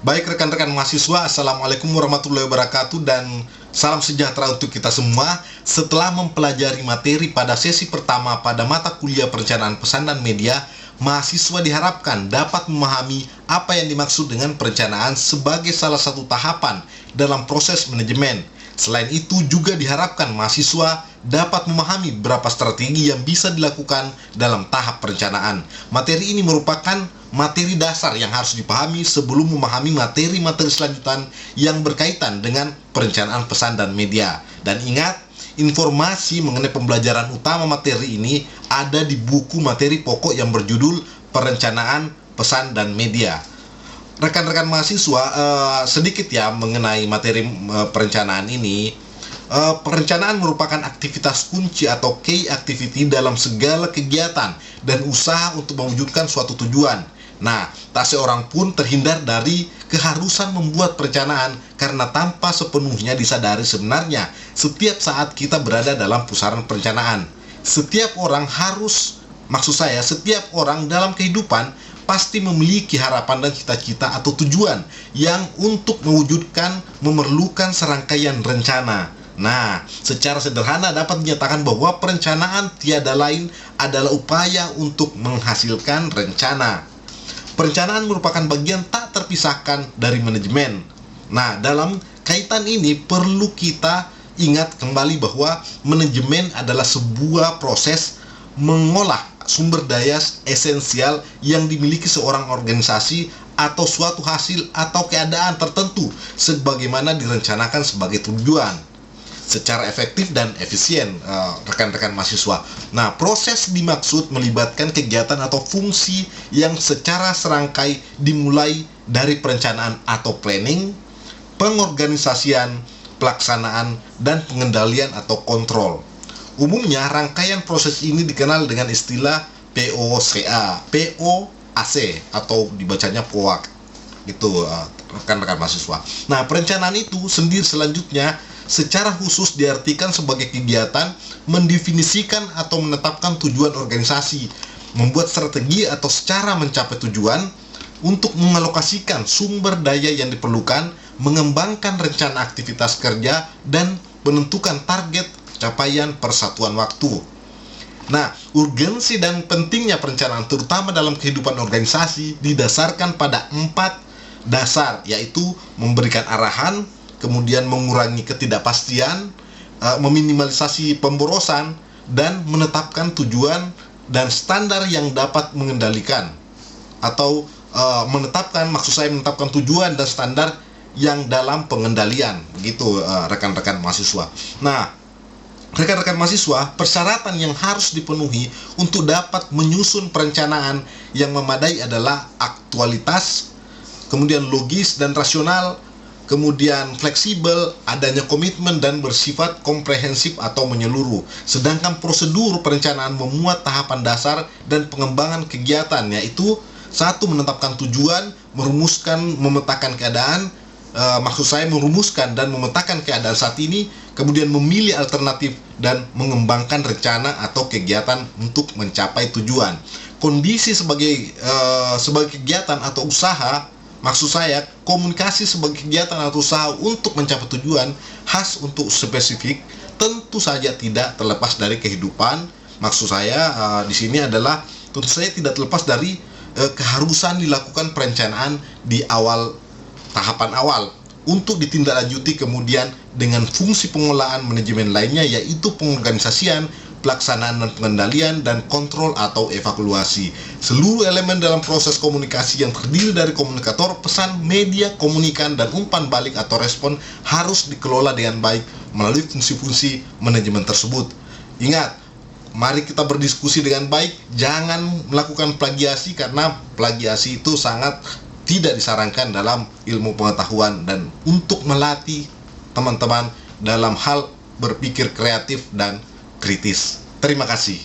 Baik rekan-rekan mahasiswa, Assalamualaikum warahmatullahi wabarakatuh dan salam sejahtera untuk kita semua. Setelah mempelajari materi pada sesi pertama pada mata kuliah perencanaan pesan dan media, mahasiswa diharapkan dapat memahami apa yang dimaksud dengan perencanaan sebagai salah satu tahapan dalam proses manajemen. Selain itu juga diharapkan mahasiswa dapat memahami beberapa strategi yang bisa dilakukan dalam tahap perencanaan. Materi ini merupakan materi dasar yang harus dipahami sebelum memahami materi-materi selanjutan yang berkaitan dengan perencanaan pesan dan media. Dan ingat, informasi mengenai pembelajaran utama materi ini ada di buku materi pokok yang berjudul Perencanaan Pesan dan Media. Rekan-rekan mahasiswa, sedikit ya mengenai materi perencanaan ini. Perencanaan merupakan aktivitas kunci atau key activity dalam segala kegiatan dan usaha untuk mewujudkan suatu tujuan. Nah, tak seorang pun terhindar dari keharusan membuat perencanaan karena tanpa sepenuhnya disadari sebenarnya setiap saat kita berada dalam pusaran perencanaan. Setiap orang setiap orang dalam kehidupan pasti memiliki harapan dan cita-cita atau tujuan yang untuk mewujudkan memerlukan serangkaian rencana. Nah, secara sederhana dapat dinyatakan bahwa perencanaan tiada lain adalah upaya untuk menghasilkan rencana. Perencanaan merupakan bagian tak terpisahkan dari manajemen. Nah, dalam kaitan ini perlu kita ingat kembali bahwa manajemen adalah sebuah proses mengolah sumber daya esensial yang dimiliki seorang organisasi atau suatu hasil atau keadaan tertentu sebagaimana direncanakan sebagai tujuan secara efektif dan efisien, rekan-rekan mahasiswa. Nah, proses dimaksud melibatkan kegiatan atau fungsi yang secara serangkai dimulai dari perencanaan atau planning, pengorganisasian, pelaksanaan, dan pengendalian atau kontrol. Umumnya, rangkaian proses ini dikenal dengan istilah POAC atau dibacanya POAC. Itu rekan-rekan mahasiswa. Nah, perencanaan itu sendiri selanjutnya secara khusus diartikan sebagai kegiatan mendefinisikan atau menetapkan tujuan organisasi, membuat strategi atau cara mencapai tujuan, untuk mengalokasikan sumber daya yang diperlukan, mengembangkan rencana aktivitas kerja, dan menentukan target capaian persatuan waktu. Nah, urgensi dan pentingnya perencanaan terutama dalam kehidupan organisasi didasarkan pada 4 dasar, yaitu memberikan arahan, kemudian mengurangi ketidakpastian, meminimalisasi pemborosan, dan menetapkan tujuan dan standar yang dapat mengendalikan atau menetapkan tujuan dan standar yang dalam pengendalian, begitu rekan-rekan mahasiswa. Nah, rekan-rekan mahasiswa, persyaratan yang harus dipenuhi untuk dapat menyusun perencanaan yang memadai adalah aktualitas, kemudian logis dan rasional, kemudian fleksibel, adanya komitmen dan bersifat komprehensif atau menyeluruh. Sedangkan prosedur perencanaan memuat tahapan dasar dan pengembangan kegiatan, yaitu 1. Menetapkan tujuan, merumuskan dan memetakan keadaan saat ini, kemudian memilih alternatif dan mengembangkan rencana atau kegiatan untuk mencapai tujuan. Kondisi sebagai kegiatan atau usaha, komunikasi sebagai kegiatan atau usaha untuk mencapai tujuan khas untuk spesifik, tentu saja tidak terlepas dari kehidupan. Di sini adalah tentu saja tidak terlepas dari keharusan dilakukan perencanaan di tahapan awal untuk ditindaklanjuti kemudian dengan fungsi pengolahan manajemen lainnya, yaitu pengorganisasian, pelaksanaan dan pengendalian, dan kontrol atau evaluasi. Seluruh elemen dalam proses komunikasi yang terdiri dari komunikator, pesan, media, komunikan, dan umpan balik atau respon harus dikelola dengan baik melalui fungsi-fungsi manajemen tersebut. Ingat, mari kita berdiskusi dengan baik, jangan melakukan plagiasi karena plagiasi itu sangat tidak disarankan dalam ilmu pengetahuan dan untuk melatih teman-teman dalam hal berpikir kreatif dan kritis. Terima kasih.